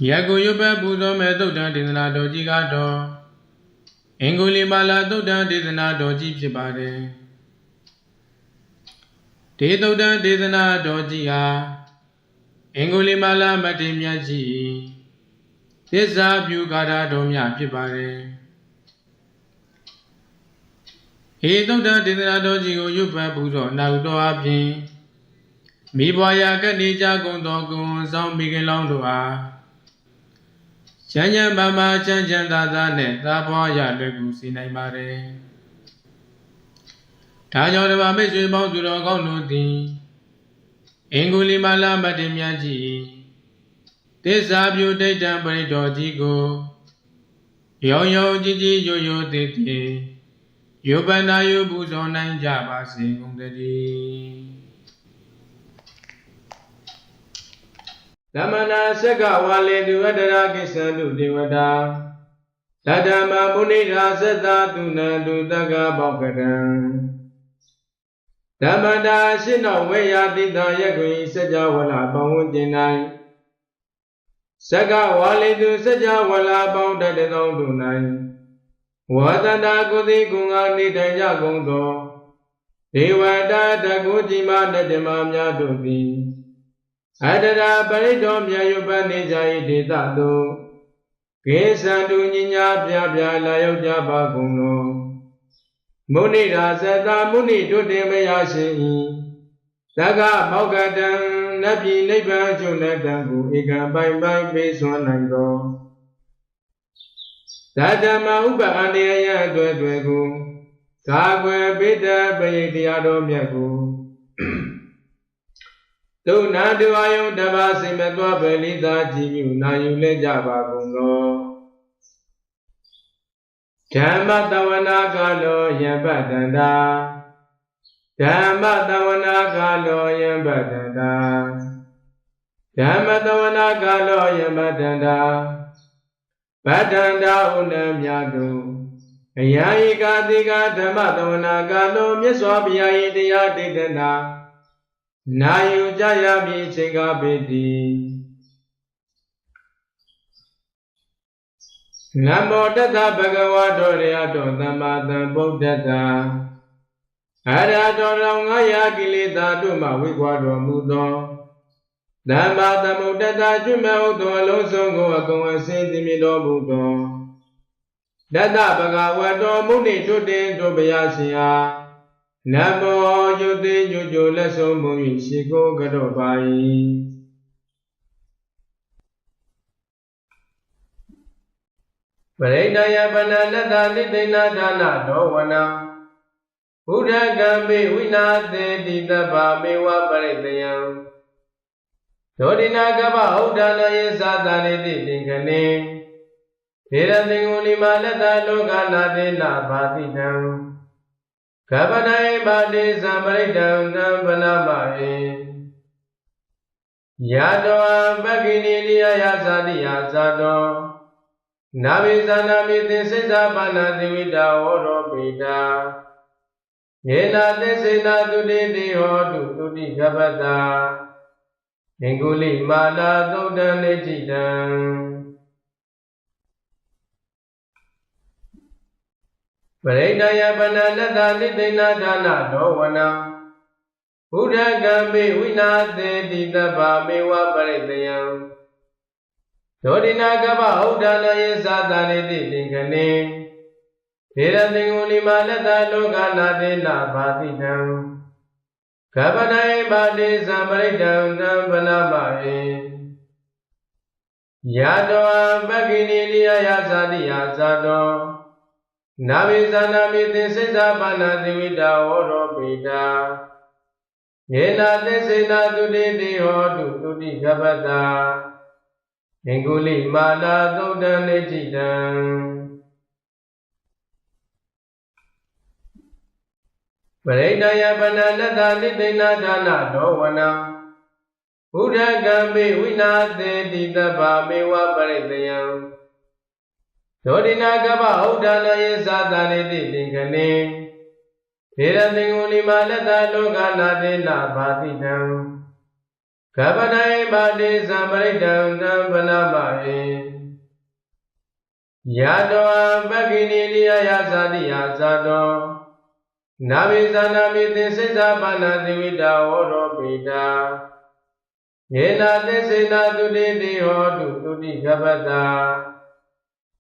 ယကုယုပပူဇော်မဲ့သုတ်တံဒေသနာတော်ကြီးကတော့အင်္ဂုလိမာလာသုတ်တံဒေသနာတော်ကြီးဖြစ်ပါတယ်ဒီသုတ်တံဒေသနာတော်ကြီးဟာအင်္ဂုလိမာလာမထေရမြတ်ကြီးသစ္စာပြုဂါထာတော်များဖြစ်ပါတယ်ဤသုတ်တံဒေသနာတော်ကြီးကိုယုပပူဇော်နာဟုတော်အပြင်မိဘွားရာကနေကြကုန်သောကုံဆောင်မိခင်လောင်းတို့အားချမ်းချမ်းပါပါချမ်းချမ်းသာသာနဲ့သာပွားရလွယ်ကူစေနိုင်ပါတယ်။ဒါကြောင့်တပါမိတ်ဆွေပေါင်းသူတော်ကောင်းတို့သည်အင်္ဂုလိမာလာမထေရမြတ်ကြီးသစ္စာပြုဒိဋ္ဌံပရိတော်ကြီးကိုရောရောကြည်ကြည်ရိုးရိုးသေးသေးယုပန္နာယုပူဇော်နိုင်ကြပါစေကုန်သတည်းသမဏစက္ကဝါလေတုဝတ္တရာကိစ္ဆန္တုဒေဝတာသတ္တမမုနိရာသတ္တတုနန္တုတက္ကပောက္ကရံသမဏရှိနောဝေယတိတယကွေစัจ java လာပဝန်းကျင်၌စက္ကဝါလေတုစัจ java လာပေါင်းတတသောတု၌ဝါတန္တာကိုတိကုံငါနေတိုင်ကြကုန်သောဒေဝတာတကုကြီးမတတ္တမများတို့သည်အတရာပရိတော်မြတ်ယုပနေကြ၏ဒေသသို့ကိစ္ဆန္တုညညာပြပြလာရောက်ကြပါကုန်သောမုနိရာဇတမုနိတို့တင်မရရှိ၏သက္ကမောက္ကတံနတ်ပြည်နိဗ္ဗာန်ချုပ်လက်တံကိုဧကံပိုင်ပိုင်ပေးစွမ်းနိုင်သောသတ္တမဥပအန္တရာယအတွက်ကိုကာကွယ်ပေးတဲ့ပရိတရားတော်မြတ်ကိုသုနာတဝါယုတဘာစိမသောဗလိသာကြည်မြူနာယူလဲကြပါကုန်သောဓမ္မတဝနာကာလောယံပတန္တာဓမ္မတဝနာကာလောယံပတန္တာဓမ္မတဝနာကာလောယံပတန္တာပတန္တာဥနမြတ်တို့အယံဤကာတိကဓမ္မတဝနာကာလောမြတ်စွာဘုရား၏တရားဒေသနာနာယူကြရမည်ချိန်ကားပေတည်းနမောတတဗုဒ္ဓဝါတော်ရတောသမ္မာသမ္ဗုဒ္ဓတ္တအရဟတောတော်900ကိလေသာတို့မှဝိကွာတော်မူသောသမ္မာသမ္ဗုဒ္ဓတ္တကျွမ်းမဲ့သောအလုံးစုံကိုအကုန်အစင်သိမြင်တော်မူသောတတ္တဗုဒ္ဓဝါတော်မုနိထွတ်တင်တို့ဘုရားရှင်အားနမောယုတိညုကြိုလက်ဆုံးမူ၏ရှိကိုကတော့ပါ၏ပရိဒယပနနတတိသိဏဒါနတော်ဝနာဘုဒ္ဓကံမေဝိနာသေတိတဗ္ဗမေဝပရိတယံဒေါတိနာကဗ္ဗဟောဒနာယေသာတနိတိသင်္ကနေထေရသင်္ကုလိမာလတလောကနာတေနဘာတိတံကပ္ပဒိုင်ပါတိသံပရိတံသံပနမဟိယတောပက္ခိနိလိယယသတိယသတောနာဝိသနာမိသင်္စိသပါဏတိဝိတာဟောရောပိတာယေနာသစ္စေနာတုတိတိဟောတုတုတိကပ္ပတာအင်္ဂုလိမာလာသုတ်တံနေတိတံပရိဒယပနနတတိသိဏဒါနတော်ဝနာဘုဒ္ဓကံမေဝိနာသေတိတဗ္ဗမေဝပရိတယံဒေါတိနာကဗ္ဗဟောဒနာယေသာတနိတိသင်္ကနေထေရသင်္ကုလိမာလတလောကနာတေနဘာတိတံကပ္ပဒိုင်ပါတိသံပရိတံသံပနမဟိယတောပက္ခိနိလိယယသတိယသတောနာဝိသနာမိသင်္စိသပါဏတိဝိတာဟောရောပိတာယေနာသစ္စေနာတုတိတိဟောတုတုတိကပ္ပတာအင်္ဂုလိမာလာသုတ်တံနေတိတံပရိဒယပနနတတိသိဏဒါနတော်ဝနာဘုဒ္ဓကံမေဝိနာသေတိတဗ္ဗမေဝပရိတယံဒေါတိနာကဗ္ဗဟောဒနာယေသာတနိတိသင်္ကနေထေရသင်္ကုလိမာလတလောကနာတေနဘာတိတံ Kapadai Badi Samaritam Tampanamahe Yadoa Bhaginiliya Yasadi Yasado Navisanami Tisita Panadivida Oro Pita Yena Tisita Tudidi Hodu Tudi Kapata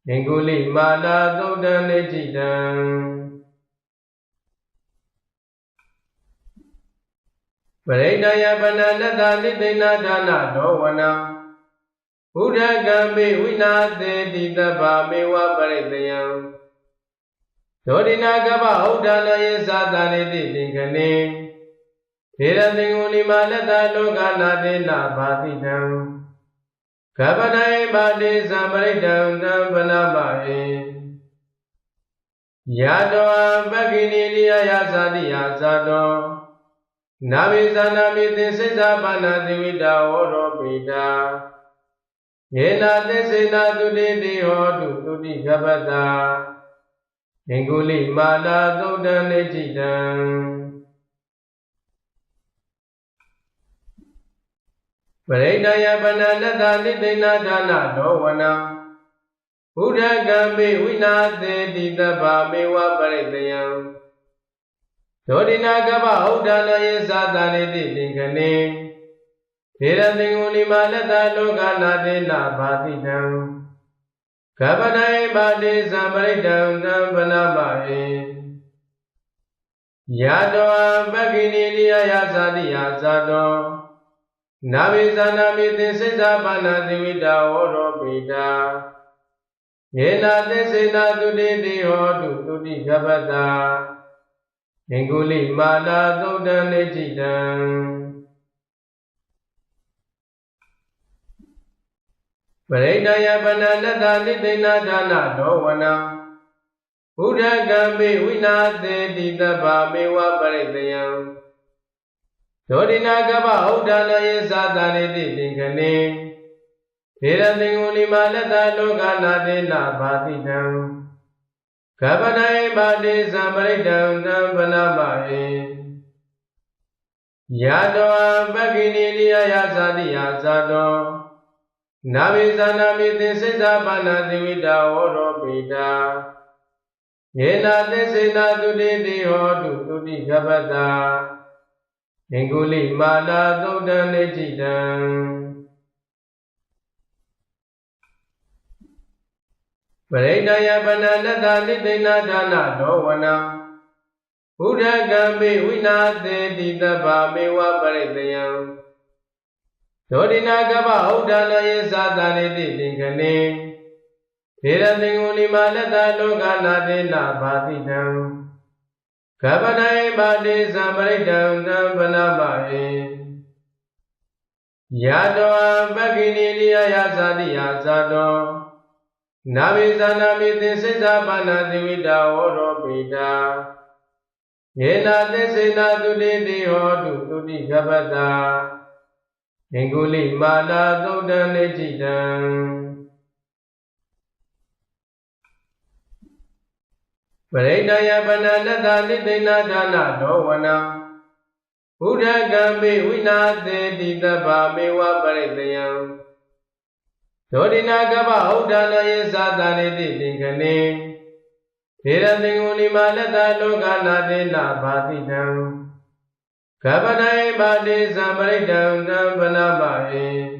Inguli Mala Dudan Ejidan Paridaya Pananata Nidina Dana Dowana Buddha Gambi Vinate Ditaba Mewa Paridayam Dodina Gaba Udana Yesatani Ditingane Hiratinguli Malata Lokana Dina Bhatidam Kapadai Badi Samaridam Tampanamahe Yadoa Bhaginiliya Yasadi Yasado Navisanami Tisita Panadivida Oro Pita Yena Tisita Tudidi Hodu Tudi Kapata Inguli Mala Dudan Ejidan Paridaya Pananata Nidina Dana Dowana Buddha Gambi Vinate Ditaba Mewa Paridayam Dodina Gaba Udana Yesatani Ditingane Hiratinguli Malata Lokana Dina Bhatidam Kapadai Badi Samaridam Tampanamahe Yadoa Bhaginiliya Yasadi Yasado Navisanami Tisita Panadivida Oro Pita Yena Tisita Tudidi Hodu Tudi Kapata Inguli Mala Dudan Ejidan Paridaya Pananata Nidina Dana Dowana Buddha Gambi Vinate Ditaba Mewa Paridayam Dodina Gaba Udana Yesatani Ditingane Hiratinguli Malata Lokana Dina Bhatidam Kapadai Badi Samaridam Tampanamahe Yadoa Bhaginiliya Yasadi Yasado Navisanami Tisita Panadivida Oro Pita Yena Tisita Tudidi Hodu Tudi Kapata Inguli Mala Dudan Ejidan Paridaya Pananata Nidina Dana Dowana Buddha Gambi Vinate Ditaba Mewa Paridayam Dodina Gaba Udana Yesatani Ditingane Hiratinguli Malata Lokana Dina Bhatidam Kapadai Badi Samaridam Tampanamahe Yadoa Bhaginiliya Yasadi Yasado Navisanami Tisita Panadivida Oro Pita Yena Tisita Tudidi Hodu Tudi Kapata Inguli Mala Dudan Ejidan Paridaya Pananata Nidina Dana Dowana Buddha Gambi Vinate Ditaba Mewa Paridayam Dodina Gaba Udana Yesatani Ditingane Hiratinguli Malata Lokana Dina Bhatidam Kapadai Badi Samaridam Tampanamahe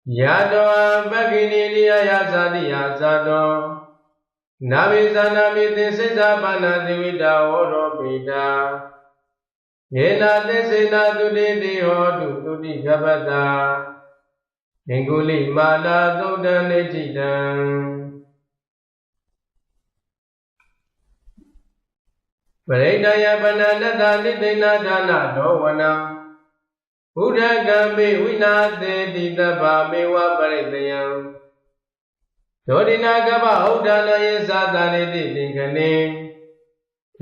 Yadoa Bhaginiliya Yasadi Yasado Navisanami Tisita Panadivida Oro Pita Yena Tisita Tudidi Hodu Tudi Kapata Inguli Mala Dudan Ejidan Paridaya Pananata Nidina Dana Dowana Buddha Gambi Vinate Ditaba Mewa Paridayam Dodina Gaba Udana Yesatani Ditingane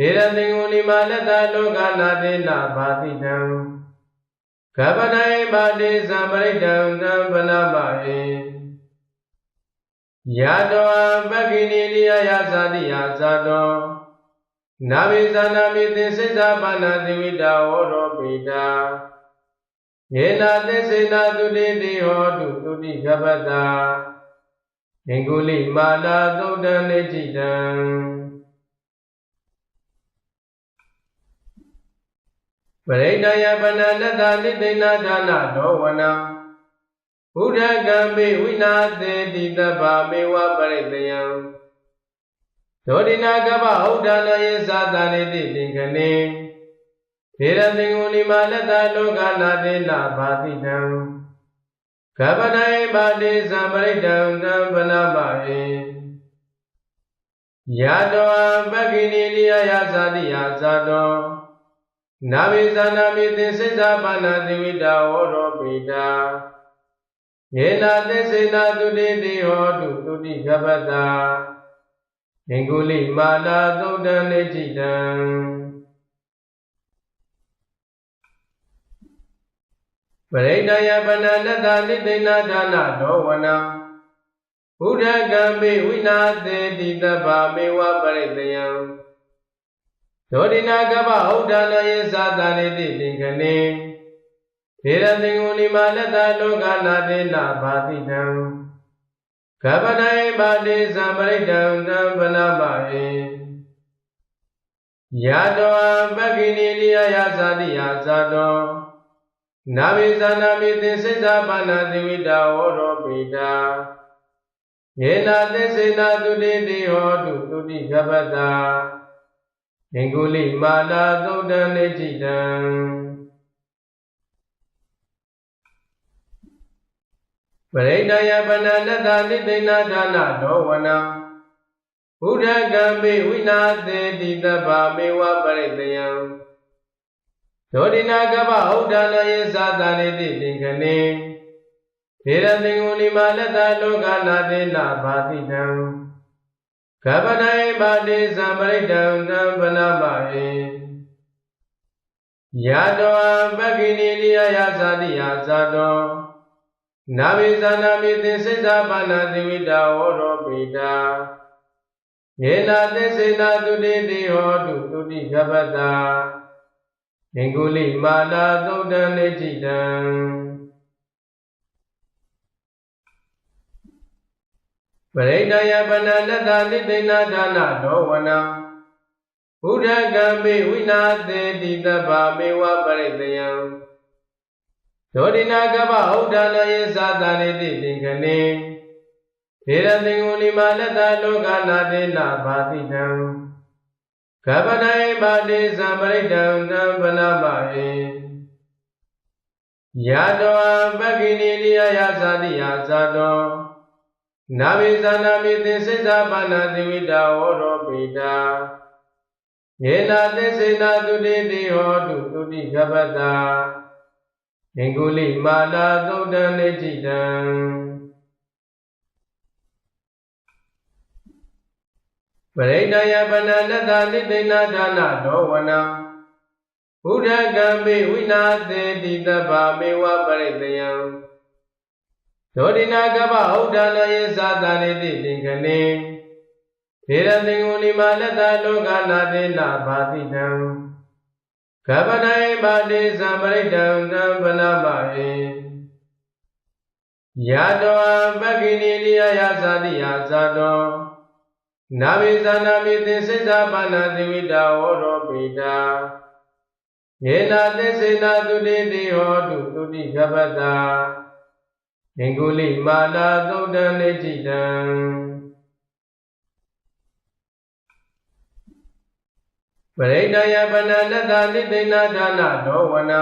Hiratinguli Malata Lokana Dina Bhatidam Kapadai Badi Samaridam Tampanamahe Yadoa Bhaginiliya Yasadi Yasado Navisanami Tisita Panadivida Oro Pita Yena desena tuditi hotu tuti gabata Inguli mala tudan nejidan Paridaya pananata nidina dana dowana Buddha gambi winate ditaba mewa paridayam Dodina gaba udana yesatani ditingane Theratinguli malata lokana dena bhatidam Gabanai bhati sambaridam dampanamahe Yadoa bhagini liya yasadi yasato Navisanamiti sisapana divida oro pita Yena desena tuditi hotu tuti gabata Inguli mala tudan nejidan Paridaya pananata nidina dana dowana Buddha gambi winate ditaba mewa paridayam Dodina gaba udana yesatani ditingane Theratinguli malata lokana dena bhatidam Gabanai bhati sambaridam dampanamahe Yadoa bhagini liya yasadi yasato Navisanamiti sisapana divida oro pita Yena desena tuditi hotu tuti gabata Inguli mala tudan nejidan Paridaya pananata nidina dana dowana Buddha gambi winate ditaba mewa paridayam Dodina gaba udana yesatani ditingane Theratinguli malata lokana dena bhatidam Gabanai bhati sambaridam dampanamahe Yadoa bhagini liya yasadi yasato Navisanamiti sisapana divida oro pita Yena desena tuditi hotu tuti gabata Inguli mala tudan nejidan Paridaya pananata nidina dana dowana Buddha gambi winate ditaba mewa paridayam Dodina gaba udana yesatani ditingane Theratinguli malata lokana dena bhatidam Gabanai bhati sambaridam dampanamahe Yadoa bhagini liya yasadi yasato Navisanamiti sisapana divida oro pita Yena desena tuditi hotu tuti gabata Inguli mala tudan nejidan Paridaya pananata nidina dana dowana Buddha gambi winate ditaba mewa paridayam Dodina gaba udana yesatani ditingane Theratinguli malata lokana dena bhatidam Gabanai bhati sambaridam dampanamahe Yadoa bhagini liya yasadi yasato Navisanamiti sisapana divida oro pita Yena desena tuditi hotu tuti gabata Inguli mala tudan nejidan Paridaya pananata nidina dana dowana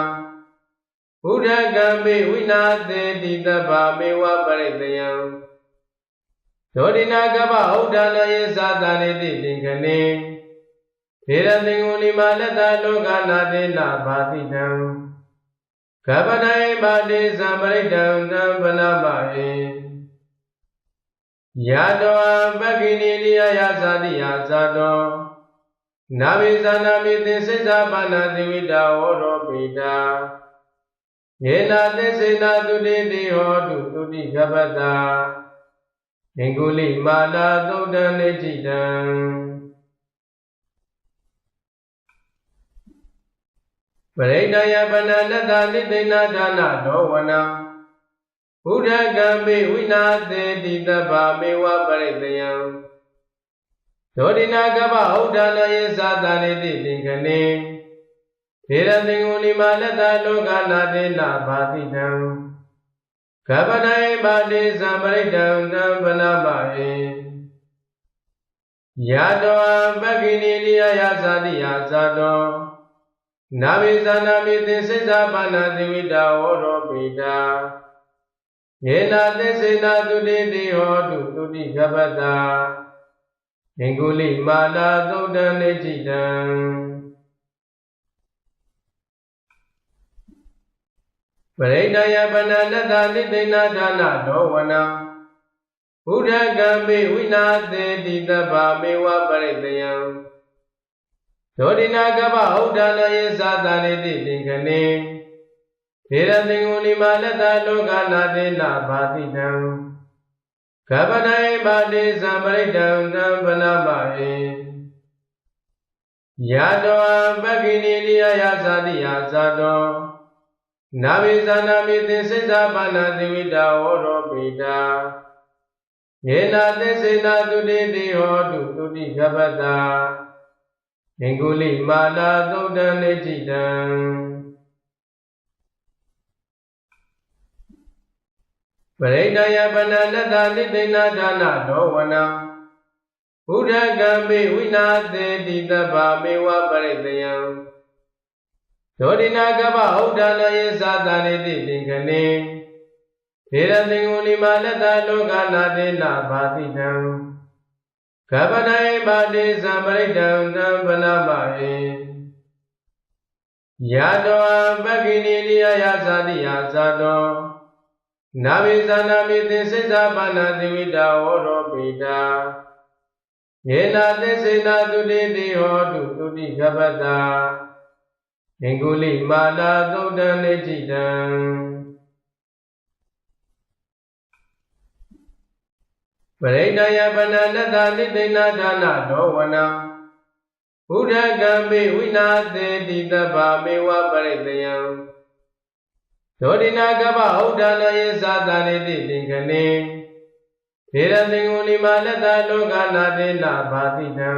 Buddha gambi winate ditaba mewa paridayam Dodina gaba udana yesatani ditingane Theratinguli malata lokana dena bhatidam Gabanai bhati sambaridam dampanamahe Yadoa bhagini liya yasadi yasato Navisanamiti sisapana divida oro pita Yena desena tuditi hotu tuti gabata Inguli mala tudan nejidan ပရိဒယပနနတနိသိဏဒါနဒောဝနာဘုဒ္ဓကံပိဝိနာသေတိတဗ္ဗမေဝပရိတယံဒောဒိနာကပ္ပဥဒ္ဒနာယေသတာနိတိသင်္ကနေထေရသင်္ကုလိမာလတ္တလောကနာတေနဘာတိတံကပ္ပနေပါတိသံပရိဒံတံပနမဟေယတောပက္ခိနိနိယယသတိယသတောနာဝိသနာမိသင်္စိစ္ဆပါဏသီဝိတာဝရောပိတာယေနာသစ္စေနာတုတိတိဟောတုတုတိကပ္ပတာငင်္ဂုလိမာလာသုတ်တံနေจิတံပရိဒယပနနတနိသိဏဒါနဒောဝနာဘုဒ္ဓကံပိဝိနာသေတိတဗ္ဗမေဝပရိတယံဒောဒိနာကပ္ပဥဒ္ဒနာယေသတာနိတိသင်္ကနေထေရသင်္ကုလိမာလတ္တလောကနာတေနဘာတိတံကပ္ပနေပါတိသံပရိဒံတံပနမဟေယတောပက္ခိနိနိယယသတိယသတောနာဝိသနာမိသင်္စိစ္ဆပါဏသီဝိတာဝရောပိတာယေနာသစ္စေနာတုတိတိဟောတုတုတိကပ္ပတာငင်္ဂုလိမာလာသုတ်တံနေจิတံပရိဒယပနနတနိသိဏဒါနဒောဝနာဘုဒ္ဓကံပိဝိနာသေတိတဗ္ဗမေဝပရိတယံဒောဒိနာကပ္ပဥဒ္ဒနာယေသတာနိတိသင်္ကနေထေရသင်္ကုလိမာလတ္တလောကနာတေနဘာတိတံကပ္ပနေပါတိသံပရိဒံတံပနမဟေယတောပက္ခိနိနိယယသတိယသတောနာဝိသနာမိသင်္စိစ္ဆပါဏသီဝိတာဝရောပိတာယေနာသစ္စေနာတုတိတိဟောတုတုတိကပ္ပတာငင်္ဂုလိမာလာသုတ်တံနေจิတံပရိဒယပနနတနိသိဏဒါနဒောဝနာဘုဒ္ဓကံပိဝိနာသေတိတဗ္ဗမေဝပရိတယံဒောဒိနာကပ္ပဥဒ္ဒနာယေသတာနိတိသင်္ကနေထေရသင်္ကုလိမာလတ္တလောကနာတေနဘာတိတံ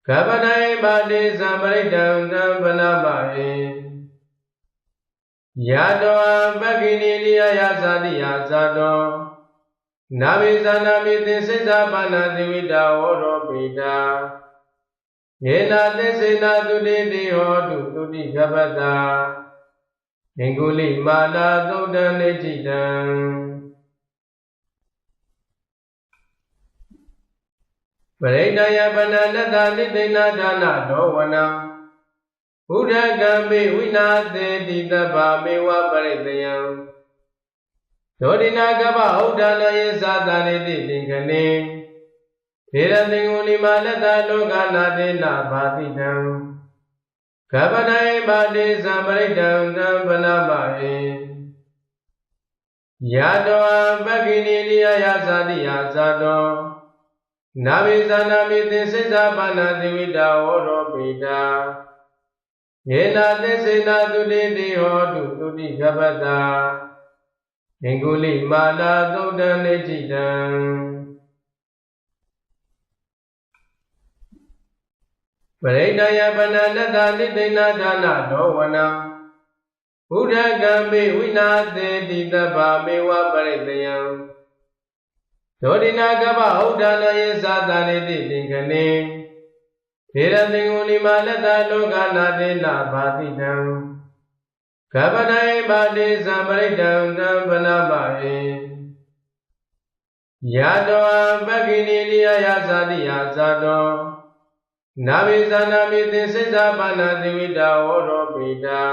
ကပ္ပနေပါတိသံပရိဒံတံပနမဟေယတောပက္ခိနိနိယယသတိယသတောနာဝိသနာမိသင်္စိစ္ဆပါဏသီဝိတာဝရောပိတာယေနာသစ္စေနာတုတိတိဟောတုတုတိကပ္ပတာငင်္ဂုလိမာလာသုတ်တံနေจิတံပရိဒယပနနတနိသိဏဒါနဒောဝနာဘုဒ္ဓကံပိဝိနာသေတိတဗ္ဗမေဝပရိတယံဒောဒိနာကပ္ပဥဒ္ဒနာယေသတာနိတိသင်္ကနေထေရသင်္ကုလိမာလတ္တလောကနာတေနဘာတိတံကပ္ပနေပါတိသံပရိဒံတံပနမဟေယတောပက္ခိနိနိယယသတိယသတောနာဝိသနာမိသင်္စိစ္ဆပါဏသီဝိတာဝရောပိတာယေနာသစ္စေနာတုတိတိဟောတုတုတိကပ္ပတာငင်္ဂုလိမာလာသုတ်တံနေจิတံပရိဒယပနနတနိသိဏဒါနဒောဝနာဘုဒ္ဓကံပိဝိနာသေတိတဗ္ဗမေဝပရိတယံဒောဒိနာကပ္ပဥဒ္ဒနာယေသတာနိတိသင်္ကနေထေရသင်္ကုလိမာလတ္တလောကနာတေနဘာတိတံကပ္ပနေပါတိသံပရိဒံတံပနမဟေယတောပက္ခိနိနိယယသတိယသတောနာဝိသနာမိသင်္စိစ္ဆပါဏသီဝိတာဝရောပိတာ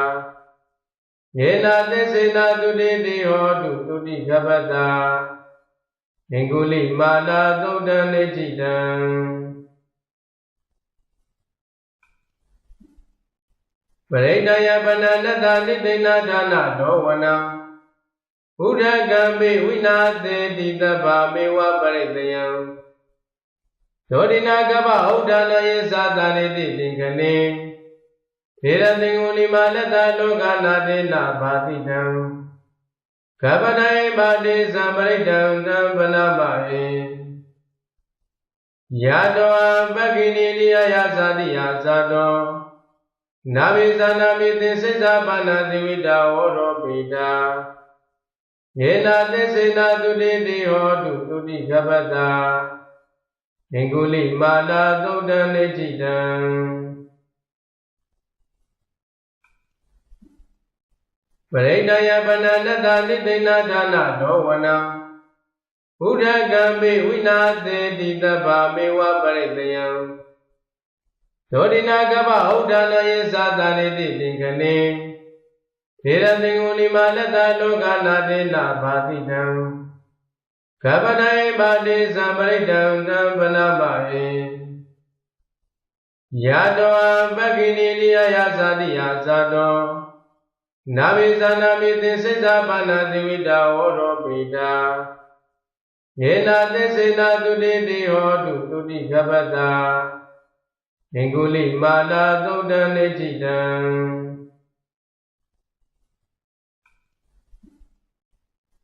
ယေနာသစ္စေနာတုတိတိဟောတုတုတိကပ္ပတာငင်္ဂုလိမာလာသုတ်တံနေจิတံပရိဒယပနနတနိသိဏဒါနဒောဝနာဘုဒ္ဓကံပိဝိနာသေတိတဗ္ဗမေဝပရိတယံဒောဒိနာကပ္ပဥဒ္ဒနာယေသတာနိတိသင်္ကနေထေ ေရတိငုလိမာလက်သာလောကနာတိနာဘာတိတံကပ္ပဒိုင်ပါတိသံပရိတံသံပနမဟေယတောပက္ခိနိရိယယသတိယသတောနာဝိသနာမိသင်္စိစ္ဆပါဏတိဝိတာဝရောပိတာယေနာသစ္စေနာတုတိတိဟောတုတုတိကပ္ပတာငင်္ဂုလိမာလာသုတ်တံနေจิတံပရိဒယပနနတနိသိဏဒါနဒောဝနံဘုဒ္ဓကံပိဝိနာသေတိတဗ္ဗမေဝပရိတယံဒောဒိနာကပ္ပဥဒ္ဒနာယေသာတနိတိသင်္ကနေဒေရသင်္ဂုလိမာလတလောကနာတိနာဘာတိတံကပ္ပဒိုင်ပါတိသံပရိတံသံပနမဟေယတောပက္ခိနိရိယယသတိယသတောနာဝိသနာမိသင်္စိစ္ဆပါဏတိဝိတာဝရောပိတာယေနာသစ္စေနာတုတိတိဟောတုတုတိကပ္ပတာငင်္ဂုလိမာလာသုတ်တံနေจิတံ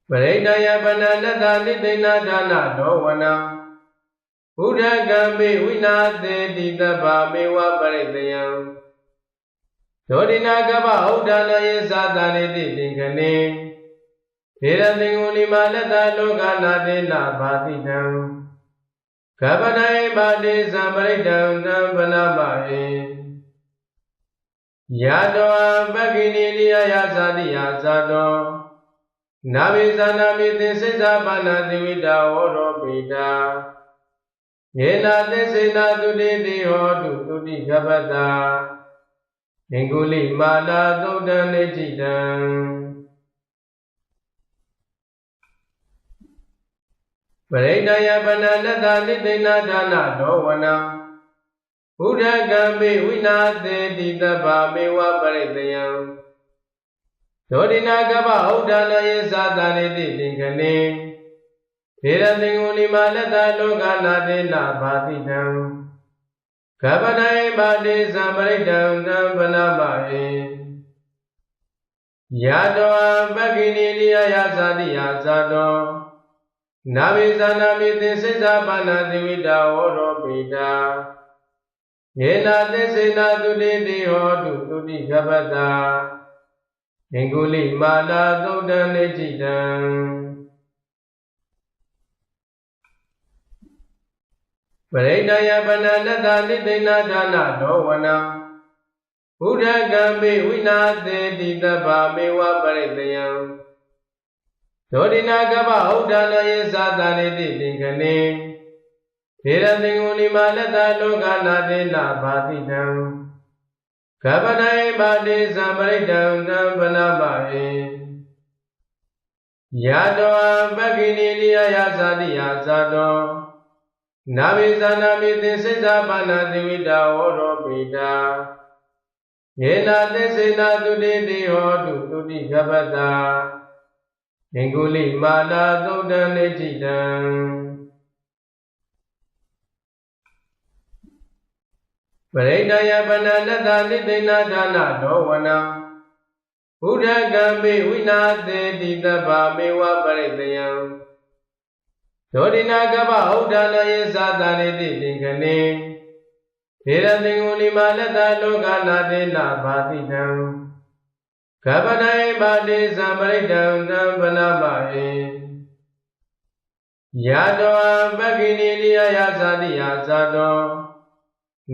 ပရိဒယပနနတနိသိဏဒါနဒောဝနံဘုဒ္ဓကံပိဝိနာသေတိတဗ္ဗမေဝပရိတယံဒောဒိနာကပ္ပဥဒ္ဒနာယေသာတနိတိသင်္ကနေဒေရသင်္ဂုလိမာလတလောကနာတိနာဘာတိတံကပ္ပဒိုင်ပါတိသံပရိတံသံပနမဟေယတောပက္ခိနိရိယယသတိယသတောနာဝိသနာမိသင်္စိစ္ဆပါဏတိဝိတာဝရောပိတာယေနာသစ္စေနာတုတိတိဟောတုတုတိကပ္ပတာငင်္ဂုလိမာလာသုတ်တံနေจิတံပရိဒယပနနတနိသိဏဒါနဒောဝနံဘုဒ္ဓကံပိဝိနာသေတိတဗ္ဗမေဝပရိတယံဒောဒိနာကပ္ပဥဒ္ဒနာယေသာတနိတိသင်္ကနေဒေရသင်္ဂုလိမာလတလောကနာတိနာဘာတိတံကပ္ပဒိုင်ပါတိသံပရိတံသံပနမဟေယတောပက္ခိနိရိယယသတိယသတောနာဝိသနာမိသင်္စိစ္ဆပါဏတိဝိတာဝရောပိတာယေနာသစ္စေနာတုတိတိဟောတုတုတိကပ္ပတာငင်္ဂုလိမာလာသုတ်တံနေจิတံပရိဒယပနနတနိသိဏဒါနဒောဝနံဘုဒ္ဓကံပိဝိနာသေတိတဗ္ဗမေဝပရိတယံဒောဒိနာကပ္ပဥဒ္ဒနာယေသာတနိတိသင်္ကနေဒေရသင်္ဂုလိမာလတလောကနာတိနာဘာတိတံကပ္ပဒိုင်ပါတိသံပရိတံသံပနမဟေယတောပက္ခိနိရိယယသတိယသတောနာဝိသနာမိသင်္စိစ္ဆပါဏတိဝိတာဝရောပိတာယေနာသစ္စေနာတုတိတိဟောတုတုတိကပ္ပတာငင်္ဂုလိမာလာသုတ်တံနေจิတံပရိဒယပနနတနိသိဏဒါနဒောဝနံဘုဒ္ဓကံပိဝိနာသေတိတဗ္ဗမေဝပရိတယံဒောဒိနာကပ္ပဥဒ္ဒနာယေသာတနိတိသင်္ကနေဒေရသင်္ဂုလိမာလတလောကနာတိနာဘာတိတံကပ္ပဒိုင်ပါတိသံပရိတံသံပနမဟေယတောပက္ခိနိရိယယသတိယသတော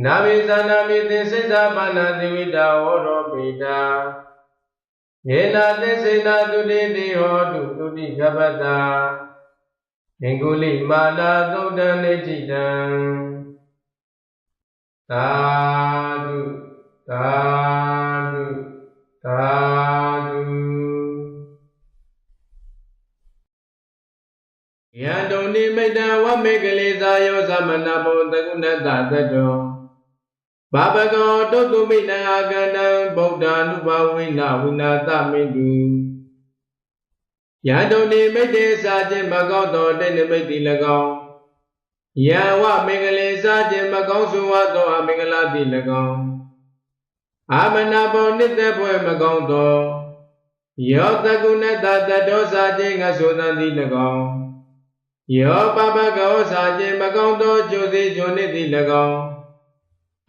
နာဝိသနာမိသင်္စိစ္ဆပါဏတိဝိတာဝရောပိတာယေနာသစ္စေနာတုတိတိဟောတုတုတိကပ္ပတာငင်္ဂုလိမာလာသုတ်တံနေจิတံသာဓုသာဓုသာဓုယတုန်နိမိတံဝမေကလေသာယောသမဏဘောတကုဏတသတ္တောဘာဘဂောတုတ်တုမိတံအာကန္တံဗုဒ္ဓ ानु ဘဝိနာဝိနာသမိတုယတုန်နိမိတ်တေစာခြင်းမကောင်းသောတိနိမိတ်တိ၎င်းယံဝမင်္ဂလေစာခြင်းမကောင်းဆိုသောအမင်္ဂလာတိ၎င်း အာမနာဘောနှစ်သက်ပွဲမကောင်းသောယောတကုဏတတတောစာခြင်းငါဆိုသံသည်၎င်းယောပပကောစာခြင်းမကောင်းသောကျိုးစေကျိုးနှစ်သည်၎င်း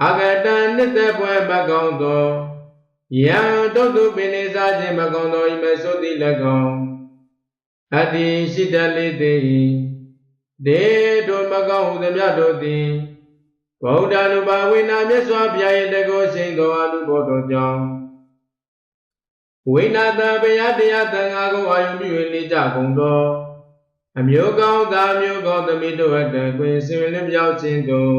အကတံနှစ်သက်ပွဲမကောင်းသောယံတုတ်တုပင်နေစားခြင်းမကောင်းသောဤမဆိုသည်၎င်းအတ္တိရှိတတ်လေသည်ဒေတို့မကောင်းဟုသည်မြတ်တို့သည်ဗုဒ္ဓ ानु ဘာဝိနာမြတ်စွာဘုရား၏တကောရှိန်သောအနုဘောတော်ကြောင့်ဝိနာတဘုရားတရားသံဃာကိုအာယုပြု၍နေကြကုန်သောအမျိုးကောင်းသားမျိုးကောင်းသမီးတို့အတန်တွင်ဆင်လင်းပြောင်းခြင်းတို့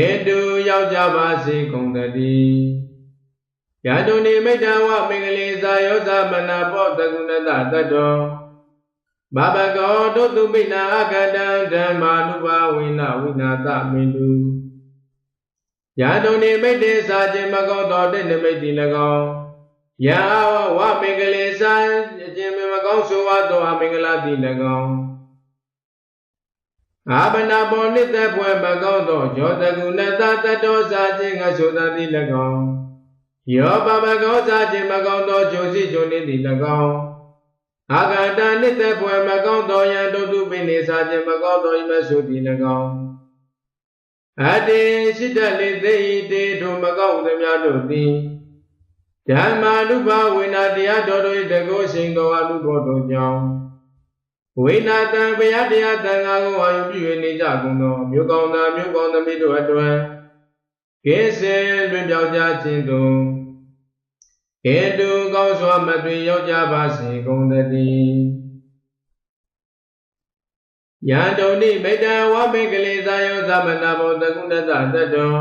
ဧတုရောက်ကြပါစေကုန်သတည်းယတုန်နိမိတ်တဝမင်္ဂလိဇာယောဇမနာပောတကုဏတတတ္တောဘဘကောတုတုပိနာအကတံဓမ္မာနုဘာဝိနာဝိနာသမင်တုယတုန်နိမိတ်တေစာခြင်းမကောသောတိနိမိတ်တိ၎င်းယဝမင်္ဂလိစာခြင်းမကောင်းဆိုဝသောအမင်္ဂလာတိ၎င်းအာဘနာဘောနိသက်ပွဲမကောင်းသောယောတကုဏတတတ္တောစာခြင်းငါဆိုသတိ၎င်းယောပပကောစာခြင်းမကောင်းသောကျိုးစီကျိုးနေသည်၎င်းအာဂန္တနိသက်ပွဲမကောင်းသောယံတုတုပိနေစာခြင်းမကောင်းသောဤမဆိုသည်၎င်းအတ္တိရှိတတ်လေသိတေထိုမကောင်းသည်များတို့သည်ဓမ္မာနုဘာဝိနာတရားတော်တို့၏တကောရှိန်သောအနုဘောတော်ကြောင့်ဝိနာတံဘုရားတရားသံဃာကိုအာယုပြု၍နေကြကုန်သောမြို့ကောင်းသားမြို့ကောင်းသမီးတို့အတွက်ကိစေတွင်ပြောင်းကြခြင်းသို့ဧတုကောင်းစွာမတွင်ရောက်ကြပါစေကုန်သတည်းယံတုန်နိမိတံဝမေကလေးသာယောသမနာဘောတကုဏတတတ္တော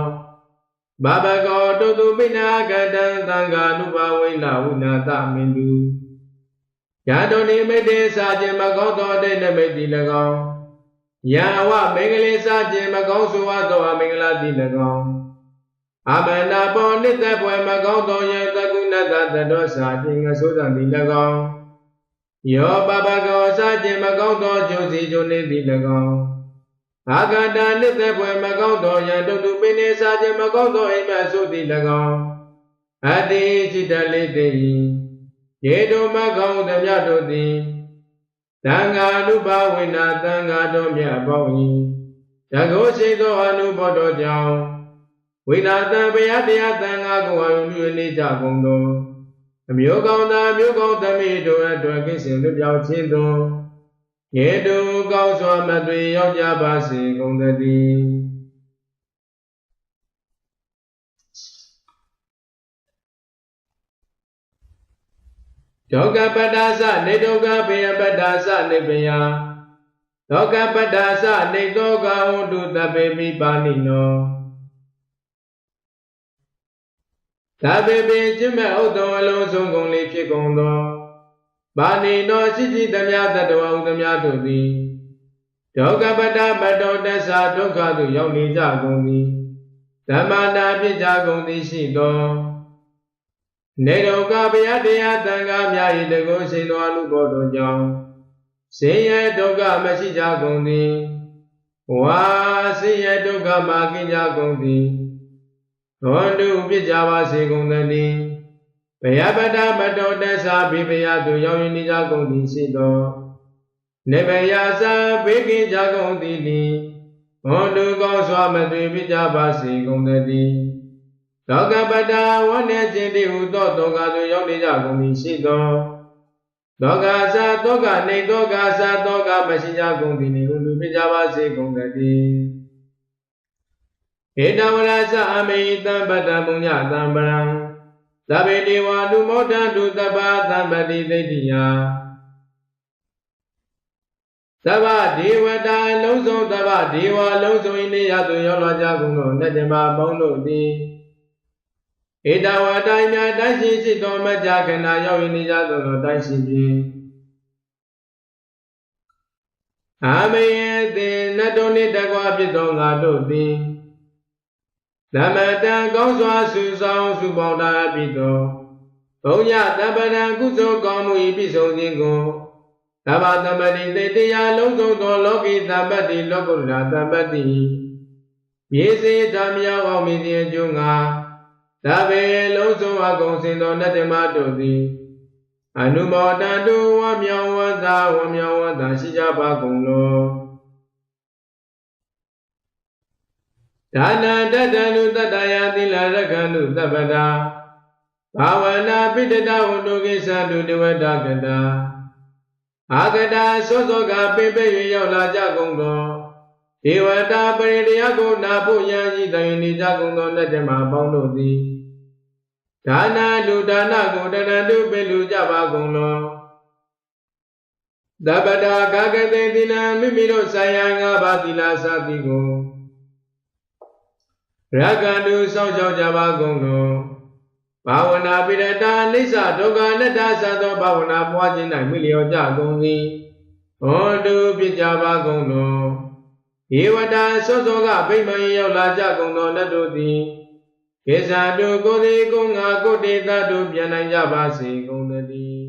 ဘဘကောတုတုပိနာကတံသံဃာနုဘာဝိနာဝိနာသမင်တုယံတုန်နိမိတေစာခြင်းမကောင်းသောအတိတ်နမိတ်တိ၎င်းယံဝမေကလေးစာခြင်းမကောင်းဆိုဝသောအမင်္ဂလာတိ၎င်းအမနာဘောနိသက်ပွဲမကောင်းသောယံတကုဏတတတ္တောစာခြင်းငါဆိုသံသည်၎င်းယောပပကောစာခြင်းမကောင်းသောကျိုးစီကျိုးနေသည်၎င်းအာဂန္တနိသက်ပွဲမကောင်းသောယံတုတုပိနေစာခြင်းမကောင်းသောအိမ်မဆိုသည်၎င်းအတ္တိจิตလေတိယေတုမကောင်းသည်မြတ်တို့သည်သံဃာနုဘာဝိနာသံဃာတော်မြတ်ပေါင်း၏တကောရှိသောအနုဘောတော်ကြောင့်ဝိနာတံဘုရားတရားသံဃာကိုအာယုပြုနေကြကုန်သောအမျိုးကောင်းသားမျိုးကောင်းသမီးတို့အတွက်ကိစ္စလွတ်ပြောင်းခြင်းသို့ယေတုကောင်းစွာမသွေရောက်ကြပါစေကုန်သတည်းဒုက္ခပတ္တာသနေဒုက္ခဘေယပတ္တာသနေဘေယဒုက္ခပတ္တာသနေသောကဟောတုတပေမိပါဏိနောသဗ္ဗေပိจิမေဥတ္တဝအလုံးစုံကုန်လေးဖြစ်ကုန်သောပါဏိနောရှိရှိသမျှတတဝဥသမျှတို့သည်ဒုက္ခပတ္တပတ္တောတသဒုက္ခသို့ရောက်နေကြကုန်သည်ဓမ္မနာဖြစ်ကြကုန်သည်ရှိသောနေဒုက္ခဘုရားတရားသံဃာများ၏တကောရှိန်သောအနုဘောတော်ကြောင့်ဆင်းရဲဒုက္ခမရှိကြကုန်သည်ဝါဆင်းရဲဒုက္ခမှကင်းကြကုန်သည်သောတုဖြစ်ကြပါစေကုန်သတည်းဘုရားပတ္တမတောတသဘိဘယသို့ရောက်နေကြကုန်သည်ရှိသောနေဘယသာဘေးကင်းကြကုန်သည်နိသောတုကောင်းစွာမသွေဖြစ်ကြပါစေကုန်သတည်းလောကပတ္တဝဏ္ဏခြင်းတိဟုသောတောကသို့ရောက်နေကြကုန်သည်ရှိသောလောကသာတောကနေတောကသာတောကမရှိကြကုန်သည်နိဟုလူဖြစ်ကြပါစေကုန်သတည်းဧတဝရသအမေတံပတ္တပုညတံပရံသဗ္ဗေဒေဝနုမောဒံတုတပ္ပသံပတိသိတိယသဗ္ဗဒေဝတာလုံးစုံသဗ္ဗဒေဝလုံးစုံ၏နေရာသို့ရောက်လာကြကုန်သောနတ်တမပေါင်းတို့သည်ဧတဝတိုင်းများတရှိရှိသောမကြခဏရောက်နေကြသောတိုင်းရှိဖြင့်အာမေယသေနတ်တို့နှင့်တကွာဖြစ်သောငါတို့သည်သမတံကောင်းစွာစုဆောင်စုပေါင်းတာပြီးသောဘုံညတပ္ပံကုသိုလ်ကောင်းမှု၏ပြည့်စုံခြင်းကိုသဗ္ဗသမ္ပတိတေတရားလုံးစုံသောလောကီသမ္ပတိလောကုတ္တရာသမ္ပတိမြေစေဓမ္မယောအောင်မြင်ခြင်းအကျိုးငါသ ဒါပေလုံးစုံအကုန်စင်သောနတ္တမတို့သည်အနုမောတံတုဝမြောင်ဝသဝမြောင်ဝသရှိကြပါကုန်လောဒါနတတ္တနုတတ္တယသီလရက္ခဏုသဗ္ဗတာဘာဝနာပိတတဝတုကိသတုတဝတ္တကတာအာဂတာသောသောကပိပိရောက်လာကြကုန်သောဒေဝတာပရိတရားကိုနာဖို့ရန်ဤတိုင်နေကြကုန်သောနတ္တမပေါင်းတို့သည်ဒါနလူဒါနကိုတဏ္ဍတုပိလူကြပါကုန်လောသဗ္ဗတာကာကတိသီလမိမိတို့ဆိုင်ရာငါးပါးသီလစသည်ကိုရက္ခဏုစောင့်ရှောက်ကြပါကုန်လောဘာဝနာပိရတာအိစ္ဆဒုက္ခအနတ္တသသောဘာဝနာပွားခြင်း၌မိလျော်ကြကုန်သည်ဟောတုဖြစ်ကြပါကုန်လောဧဝတာသောသောကဗိမာန်ရောက်လာကြကုန်သောနတ်တို့သည်ကေဇာတုကိုယ်သည်ကိုငါကိုတေသတို့ပြန်နိုင်ကြပါစေကုန်သတည်း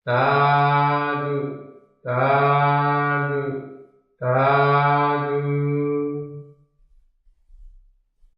သာဓုသာဓုသာ